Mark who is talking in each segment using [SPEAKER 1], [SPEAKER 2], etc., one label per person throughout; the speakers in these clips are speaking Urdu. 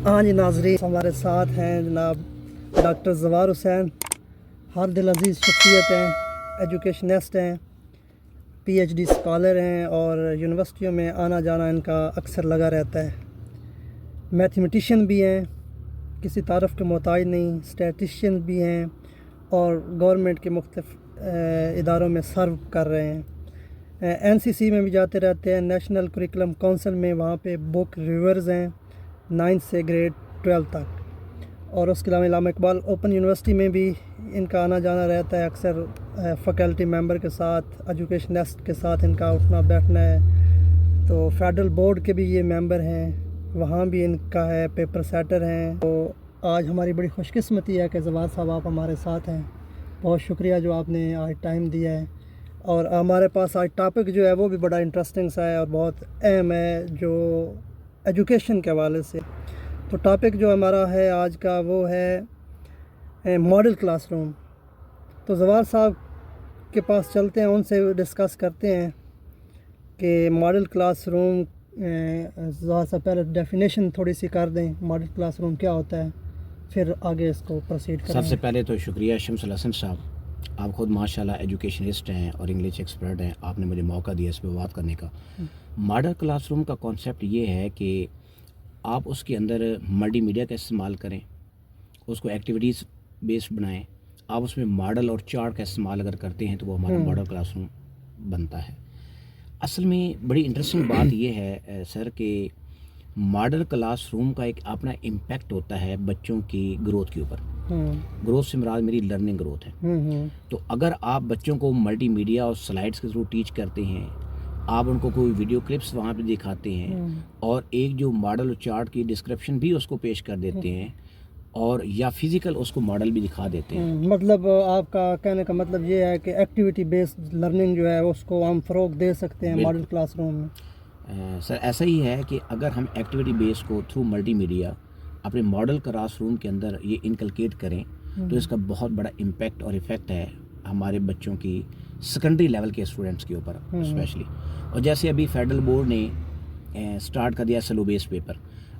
[SPEAKER 1] ہاں جی ناظرین، ہمارے ساتھ ہیں جناب ڈاکٹر زوار حسین، ہر دل عزیز شخصیت ہیں، ایجوکیشنسٹ ہیں، پی ایچ ڈی اسکالر ہیں اور یونیورسٹیوں میں آنا جانا ان کا اکثر لگا رہتا ہے۔ میتھمیٹیشین بھی ہیں، کسی تعارف کے محتاج نہیں، اسٹیٹسٹین بھی ہیں اور گورنمنٹ کے مختلف اداروں میں سرو کر رہے ہیں۔ این سی سی میں بھی جاتے رہتے ہیں، نیشنل کریکولم کونسل میں وہاں پہ بک ریویورز ہیں 9 سے گریڈ 12 تک، اور اس کے علاوہ علامہ اقبال اوپن یونیورسٹی میں بھی ان کا آنا جانا رہتا ہے، اکثر فیکلٹی ممبر کے ساتھ، ایجوکیشنسٹ کے ساتھ ان کا اٹھنا بیٹھنا ہے۔ تو فیڈرل بورڈ کے بھی یہ ممبر ہیں، وہاں بھی ان کا ہے، پیپر سیٹر ہیں۔ تو آج ہماری بڑی خوش قسمتی ہے کہ زوار صاحب آپ ہمارے ساتھ ہیں، بہت شکریہ جو آپ نے آج ٹائم دیا ہے، اور ہمارے پاس آج ٹاپک جو ہے وہ بھی بڑا انٹرسٹنگ سا ہے اور بہت اہم ہے جو ایجوکیشن کے حوالے سے۔ تو ٹاپک جو ہمارا ہے آج کا وہ ہے ماڈل کلاس روم۔ تو زوار صاحب کے پاس چلتے ہیں، ان سے ڈسکس کرتے ہیں کہ ماڈل کلاس روم، زوار صاحب پہلے ڈیفینیشن تھوڑی سی کر دیں، ماڈل کلاس روم کیا ہوتا ہے، پھر آگے اس کو پروسیڈ کریں۔
[SPEAKER 2] سب سے پہلے تو شکریہ شمس الحسن صاحب، آپ خود ماشاءاللہ ایجوکیشنسٹ ہیں اور انگلش ایکسپرٹ ہیں، آپ نے مجھے موقع دیا اس پہ بات کرنے کا۔ ماڈل کلاس روم کا کانسیپٹ یہ ہے کہ آپ اس کے اندر ملٹی میڈیا کا استعمال کریں، اس کو ایکٹیویٹیز بیسڈ بنائیں۔ آپ اس میں ماڈل اور چارٹ کا استعمال اگر کرتے ہیں تو وہ ہمارا ماڈل کلاس روم بنتا ہے۔ اصل میں بڑی انٹرسٹنگ بات یہ ہے سر کہ ماڈل کلاس روم کا ایک اپنا امپیکٹ ہوتا ہے بچوں کی گروتھ کے اوپر۔ گروتھ سے مراد میری لرننگ گروتھ ہے۔ تو اگر آپ بچوں کو ملٹی میڈیا اور سلائڈس کے تھرو ٹیچ کرتے ہیں، آپ ان کو کوئی ویڈیو کلپس وہاں پہ دکھاتے ہیں اور ایک جو ماڈل اور چارٹ کی ڈسکرپشن بھی اس کو پیش کر دیتے ہیں، اور یا فزیکل اس کو ماڈل بھی دکھا دیتے ہیں۔
[SPEAKER 1] مطلب آپ کا کہنے کا مطلب یہ ہے کہ ایکٹیویٹی بیسڈ لرننگ جو ہے اس کو ہم فروغ دے سکتے ہیں ماڈل کلاس روم میں۔
[SPEAKER 2] سر ایسا ہی ہے کہ اگر ہم ایکٹیویٹی بیس کو تھرو ملٹی میڈیا اپنے ماڈل کلاس روم کے اندر یہ انکلکیٹ کریں تو اس کا بہت بڑا امپیکٹ اور افیکٹ ہے ہمارے بچوں کی سیکنڈری لیول کے اسٹوڈنٹس کے اوپر اسپیشلی۔ اور جیسے ابھی فیڈرل بورڈ نے سٹارٹ کر دیا ایس ایل او بیس پیپر۔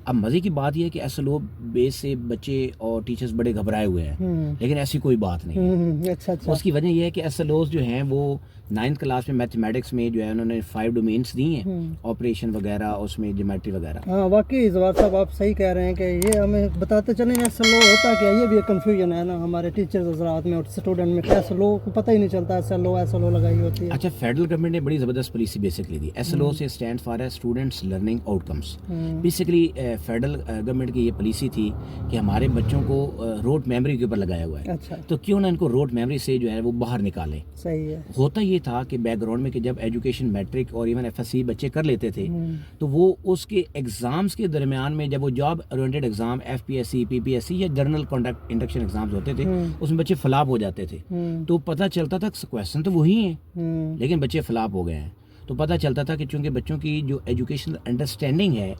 [SPEAKER 2] اب مزے کی بات یہ ہے کہ ایس ایل او بیس سے بچے اور ٹیچرز بڑے گھبرائے ہوئے ہیں، لیکن ایسی کوئی بات نہیں۔
[SPEAKER 1] اچھا
[SPEAKER 2] اس کی وجہ یہ ہے کہ ایس ایل اوز جو ہیں وہ 9th کلاس میں میتھمیٹکس میں جو ہے انہوں نے 5 ڈومینس دی ہیں، آپریشن وغیرہ، اس میں جیومیٹری وغیرہ۔
[SPEAKER 1] ہاں واقعی زوار صاحب آپ صحیح کہہ رہے ہیں کہ یہ ہمیں بتاتے چلیں ایس ایل او ہوتا کیا، یہ بھی ایک کنفیوژن ہے نا ہمارے ٹیچرز حضرات میں اور اسٹوڈنٹ میں، ایس ایل او کو پتہ ہی نہیں چلتا ایس ایل او لگائی ہوتی ہے۔
[SPEAKER 2] اچھا، فیڈرل گورنمنٹ نے بڑی زبردست پالیسی بیسکلی دی۔ ایس ایل او سے اسٹینڈ فار اسٹوڈنٹس لرننگ آؤٹ کمس۔ بیسکلی فیڈرل گورنمنٹ کی یہ پالیسی تھی کہ ہمارے بچوں کو روٹ میموری کے اوپر لگایا ہوا ہے،
[SPEAKER 1] اچھا
[SPEAKER 2] تو کیوں نہ ان کو روٹ میموری سے جو ہے وہ باہر نکالیں۔
[SPEAKER 1] صحیح ہے۔
[SPEAKER 2] ہوتا یہ تھا کہ بیک گراؤنڈ میں کہ جب ایجوکیشن میٹرک اور ایون ایف ایس سی بچے کر لیتے تھے تو وہ اس کے ایگزامز کے درمیان میں جب وہ job oriented exam F P S C, P P S C یا جنرل کانڈکٹ انڈکشن ایگزامز ہوتے تھے، اس میں بچے فلاپ ہو جاتے تھے، تو پتہ چلتا تھا کویسچن تو وہی ہیں لیکن بچے فلاپ ہو گئے ہیں۔ تو پتہ چلتا تھا کہ چونکہ بچوں کی جو ایجوکیشنل انڈرسٹینڈنگ ہے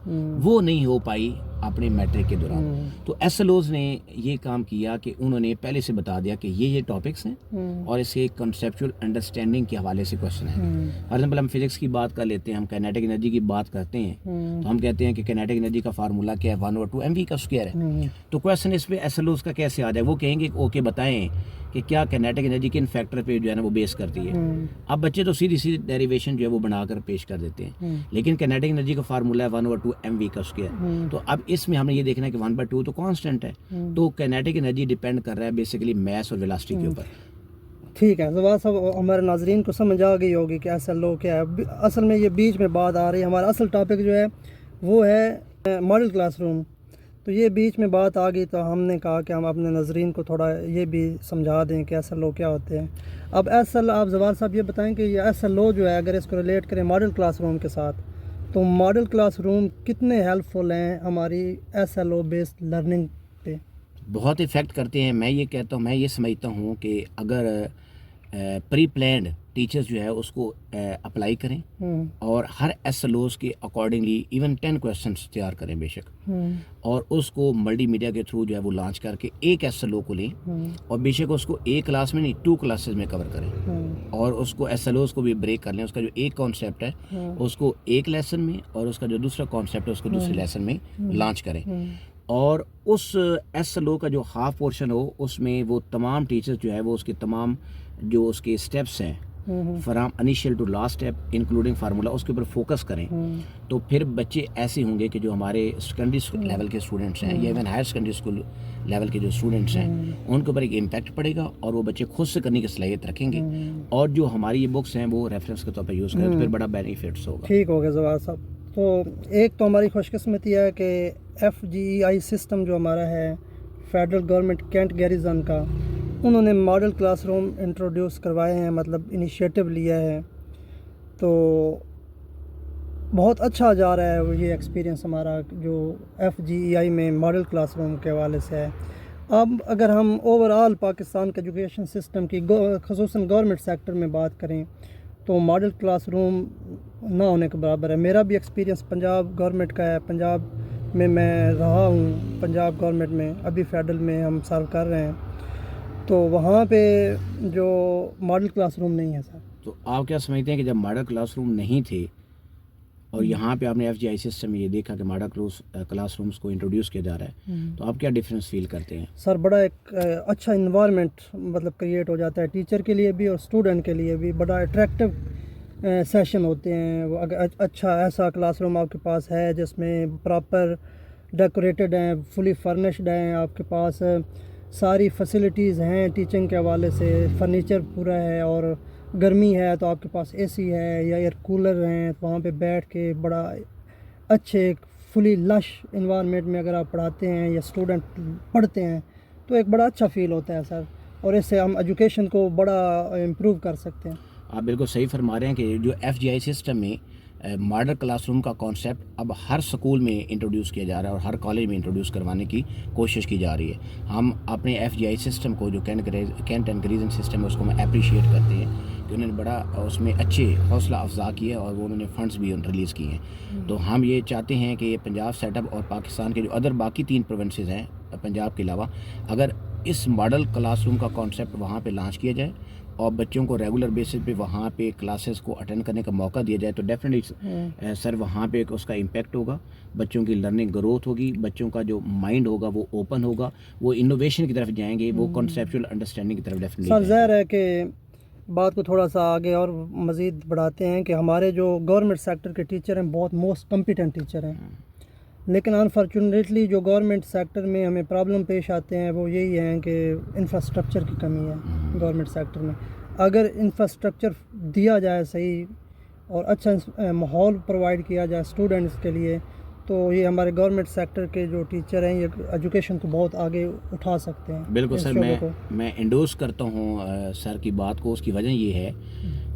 [SPEAKER 2] وہ نہیں ہو پائی اپنے میٹرک کے دوران، تو ایس ایل اوز نے یہ کام کیا کہ انہوں نے پہلے سے بتا دیا کہ یہ ٹاپکس ہیں اور اس کے کنسیپچول انڈرسٹینڈنگ کے حوالے سے کویشچن ہیں۔ فار ایگزامپل ہم فزکس کی بات کر لیتے ہیں، ہم کائنیٹک انرجی کی بات کرتے ہیں، تو ہم کہتے ہیں کہ کائنیٹک انرجی کا فارمولا کیا ہے، 1/2 mv کا اسکوائر ہے۔ تو کویشچن اس پہ ایس ایل اوز کا کیسے آ جائے، وہ کہیں گے اوکے بتائیں کہ کیا کائنیٹک انرجی کن فیکٹر پہ جو ہے نا وہ بیس کرتی ہے۔ اب بچے تو سیدھی ڈیریویشن جو ہے وہ بنا کر پیش کر دیتے ہیں، لیکن کائنیٹک انرجی کا فارمولا ہے 1/2 mv کا اسکوائر۔ تو اب اس میں ہم نے یہ دیکھنا ہے کہ 1/2 تو کانسٹنٹ ہے، تو کائنیٹک انرجی ڈیپینڈ کر رہا ہے بیسیکلی میس اور ویلاسٹی کے اوپر۔
[SPEAKER 1] ٹھیک ہے زوار صاحب، ہمارے ناظرین کو سمجھ آ گئی ہوگی کہ ایس ایل او کیا ہے۔ اصل میں یہ بیچ میں بات آ رہی ہے، ہمارا اصل ٹاپک جو ہے وہ ہے ماڈل کلاس روم۔ تو یہ بیچ میں بات آ گئی تو ہم نے کہا کہ ہم اپنے ناظرین کو تھوڑا یہ بھی سمجھا دیں کہ ایس ایل او کیا ہوتے ہیں۔ اب ایس ایل آپ زوار صاحب یہ بتائیں کہ یہ ایس ایل او جو ہے اگر اس کو ریلیٹ کریں ماڈل کلاس روم کے ساتھ، تو ماڈل کلاس روم کتنے ہیلپ فل ہیں ہماری ایس ایل او بیسڈ لرننگ پہ؟
[SPEAKER 2] بہت افیکٹ کرتے ہیں۔ میں یہ کہتا ہوں، میں یہ سمجھتا ہوں کہ اگر پری پلانڈ ٹیچرز جو ہے اس کو اپلائی کریں اور ہر ایس ایل اوز کے اکارڈنگلی ایون 10 کویشچنس تیار کریں بے شک، اور اس کو ملٹی میڈیا کے تھرو جو ہے وہ لانچ کر کے ایک ایس ایل او کو لیں اور بے شک اس کو ایک کلاس میں نہیں 2 کلاسز میں کور کریں، اور اس کو ایس ایل اوز کو بھی بریک کر لیں۔ اس کا جو ایک کانسیپٹ ہے اس کو ایک لیسن میں اور اس کا جو دوسرا کانسیپٹ ہے اس کو دوسرے لیسن میں لانچ کریں۔ اور اس ایس ایل او کا جو ہاف پورشن ہو اس میں وہ تمام ٹیچرز جو ہے وہ اس کے تمام جو اس کے اسٹیپس ہیں from initial to last step including formula اس کے اوپر فوکس کریں تو پھر بچے ایسے ہوں گے کہ جو ہمارے سیکنڈری لیول کے اسٹوڈنٹس ہیں یا even higher secondary school level کے جو اسٹوڈنٹس ہیں ان کے اوپر ایک امپیکٹ پڑے گا اور وہ بچے خود سے کرنے کی صلاحیت رکھیں گے اور جو ہماری یہ بکس ہیں وہ ریفرنس کے طور پر یوز کریں تو پھر بڑا بینیفٹس ہوگا.
[SPEAKER 1] ٹھیک ہو گیا زوار صاحب. تو ایک تو ہماری خوش قسمتی ہے کہ FGEI سسٹم جو ہمارا ہے فیڈرل گورنمنٹ کینٹ گیریزن کا, انہوں نے ماڈل کلاس روم انٹروڈیوس کروائے ہیں, مطلب انیشیٹو لیا ہے, تو بہت اچھا جا رہا ہے یہ ایکسپیرینس ہمارا جو FGEI میں ماڈل کلاس روم کے حوالے سے ہے. اب اگر ہم اوور آل پاکستان کے ایجوکیشن سسٹم کی خصوصاً گورنمنٹ سیکٹر میں بات کریں تو ماڈل کلاس روم نہ ہونے کے برابر ہے. میرا بھی ایکسپیرینس پنجاب گورنمنٹ کا ہے, پنجاب میں میں رہا ہوں, پنجاب گورنمنٹ میں ابھی فیڈرل میں ہم سرو کر رہے ہیں, تو وہاں پہ جو ماڈل کلاس روم نہیں ہے سر.
[SPEAKER 2] تو آپ کیا سمجھتے ہیں کہ جب ماڈل کلاس روم نہیں تھے اور یہاں پہ آپ نے FGEI سسٹم میں یہ دیکھا کہ ماڈل کلاس رومز کو انٹروڈیوس کیا جا رہا ہے, تو آپ کیا ڈفرینس فیل کرتے ہیں؟
[SPEAKER 1] سر بڑا ایک اچھا انوائرمنٹ مطلب کریٹ ہو جاتا ہے ٹیچر کے لیے بھی اور اسٹوڈنٹ کے لیے بھی. بڑا اٹریکٹیو سیشن ہوتے ہیں. اگر اچھا ایسا کلاس روم آپ کے پاس ہے جس میں پراپر ڈیکوریٹڈ ہیں, فلی فرنشڈ ہیں, آپ کے پاس ساری فیسلٹیز ہیں ٹیچنگ کے حوالے سے, فرنیچر پورا ہے, اور گرمی ہے تو آپ کے پاس AC ہے یا ایئر کولر ہیں, وہاں پہ بیٹھ کے بڑا اچھے فلی لش انوائرمنٹ میں اگر آپ پڑھاتے ہیں یا اسٹوڈنٹ پڑھتے ہیں تو ایک بڑا اچھا فیل ہوتا ہے سر, اور اس سے ہم ایجوکیشن کو بڑا امپروو کر سکتے ہیں.
[SPEAKER 2] آپ بالکل صحیح فرما رہے ہیں کہ جو FGEI سسٹم میں ماڈل کلاس روم کا کانسیپٹ اب ہر سکول میں انٹروڈیوس کیا جا رہا ہے اور ہر کالج میں انٹروڈیوس کروانے کی کوشش کی جا رہی ہے. ہم اپنے FGEI سسٹم کو جو کینٹ اینڈ گریزن سسٹم ہے اس کو ہم اپریشیٹ کرتے ہیں کہ انہوں نے بڑا اس میں اچھے حوصلہ افزا کیے اور وہ انہوں نے فنڈز بھی ریلیز کیے ہیں. تو ہم یہ چاہتے ہیں کہ یہ پنجاب سیٹ اپ اور پاکستان کے جو ادر باقی 3 پروونسز ہیں پنجاب کے علاوہ, اگر اس ماڈل کلاس روم کا کانسیپٹ وہاں پہ لانچ کیا جائے اور بچوں کو ریگولر بیسس پہ وہاں پہ کلاسز کو اٹینڈ کرنے کا موقع دیا جائے تو ڈیفینیٹلی سر وہاں پہ اس کا امپیکٹ ہوگا, بچوں کی لرننگ گروتھ ہوگی, بچوں کا جو مائنڈ ہوگا وہ اوپن ہوگا, وہ انوویشن کی طرف جائیں گے, وہ کنسیپچول انڈرسٹینڈنگ کی طرف ڈیفینیٹلی.
[SPEAKER 1] سر ظاہر ہے کہ بات کو تھوڑا سا آگے اور مزید بڑھاتے ہیں کہ ہمارے جو گورنمنٹ سیکٹر کے ٹیچر ہیں بہت موسٹ کمپیٹنٹ ٹیچر ہیں, لیکن انفارچونیٹلی جو گورنمنٹ سیکٹر میں ہمیں پرابلم پیش آتے ہیں وہ یہی ہیں کہ انفراسٹرکچر کی کمی ہے گورنمنٹ سیکٹر میں. اگر انفراسٹرکچر دیا جائے صحیح اور اچھا ماحول پرووائڈ کیا جائے اسٹوڈنٹس کے لیے تو یہ ہمارے گورنمنٹ سیکٹر کے جو ٹیچر ہیں یہ ایجوکیشن کو بہت آگے اٹھا سکتے ہیں.
[SPEAKER 2] بالکل سر, میں انڈورس کرتا ہوں سر کی بات کو. اس کی وجہ یہ ہے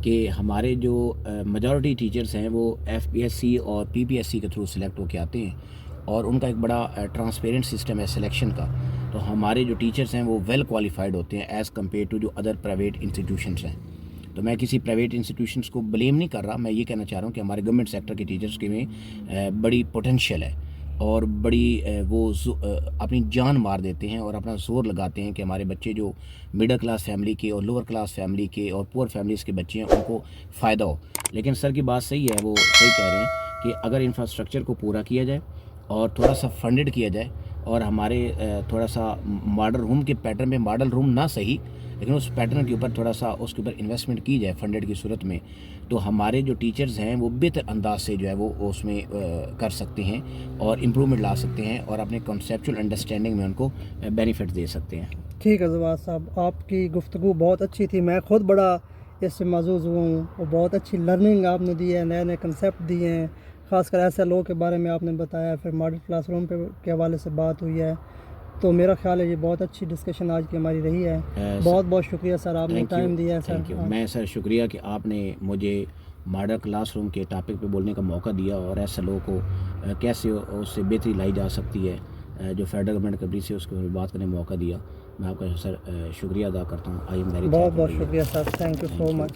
[SPEAKER 2] کہ ہمارے جو میجورٹی ٹیچرز ہیں وہ FPSC اور PPSC کے تھرو سلیکٹ ہو کے آتے ہیں اور ان کا ایک بڑا ٹرانسپیرنٹ سسٹم ہے سلیکشن کا. تو ہمارے جو ٹیچرز ہیں وہ ویل کوالیفائڈ ہوتے ہیں ایز کمپیئر ٹو جو ادر پرائیویٹ انسٹیٹیوشنس ہیں. تو میں کسی پرائیویٹ انسٹیٹیوشنس کو بلیم نہیں کر رہا, میں یہ کہنا چاہ رہا ہوں کہ ہمارے گورنمنٹ سیکٹر کے ٹیچرز کے میں بڑی پوٹینشیل ہے اور بڑی وہ اپنی جان مار دیتے ہیں اور اپنا زور لگاتے ہیں کہ ہمارے بچے جو مڈل کلاس فیملی کے اور لوور کلاس فیملی کے اور پور فیملیز کے بچے ہیں ان کو فائدہ ہو. لیکن سر کی بات صحیح ہے, وہ صحیح کہہ رہے ہیں کہ اگر انفراسٹرکچر کو پورا کیا جائے اور تھوڑا سا فنڈڈ کیا جائے اور ہمارے تھوڑا سا ماڈل روم کے پیٹرن میں, ماڈل روم نہ صحیح لیکن اس پیٹرن کے اوپر تھوڑا سا اس کے اوپر انویسٹمنٹ کی جائے فنڈڈ کی صورت میں, تو ہمارے جو ٹیچرز ہیں وہ بہتر انداز سے جو ہے وہ اس میں کر سکتے ہیں اور امپرومنٹ لا سکتے ہیں اور اپنے کنسیپچول انڈرسٹینڈنگ میں ان کو بینیفٹ دے سکتے ہیں.
[SPEAKER 1] ٹھیک ہے زواد صاحب, آپ کی گفتگو بہت اچھی تھی, میں خود بڑا اس سے معزوز ہوا ہوں اور بہت اچھی لرننگ آپ نے دی ہے, نئے نئے کنسیپٹ دیے ہیں, خاص کر ایسے لوگ کے بارے میں آپ نے بتایا, پھر ماڈل کلاس روم کے حوالے سے بات ہوئی ہے. تو میرا خیال ہے یہ بہت اچھی ڈسکشن آج کی ہماری رہی ہے. بہت بہت شکریہ سر, آپ نے ٹائم دیا ہے سر.
[SPEAKER 2] میں سر شکریہ کہ آپ نے مجھے ماڈل کلاس روم کے ٹاپک پہ بولنے کا موقع دیا اور ایسے لوگوں کو کیسے اس سے بہتری لائی جا سکتی ہے جو فیڈرل گورنمنٹ کبھی سے اس کو بات کرنے کا موقع دیا. میں آپ کا سر شکریہ ادا کرتا ہوں.
[SPEAKER 1] بہت بہت شکریہ سر, تھینک یو سو مچ.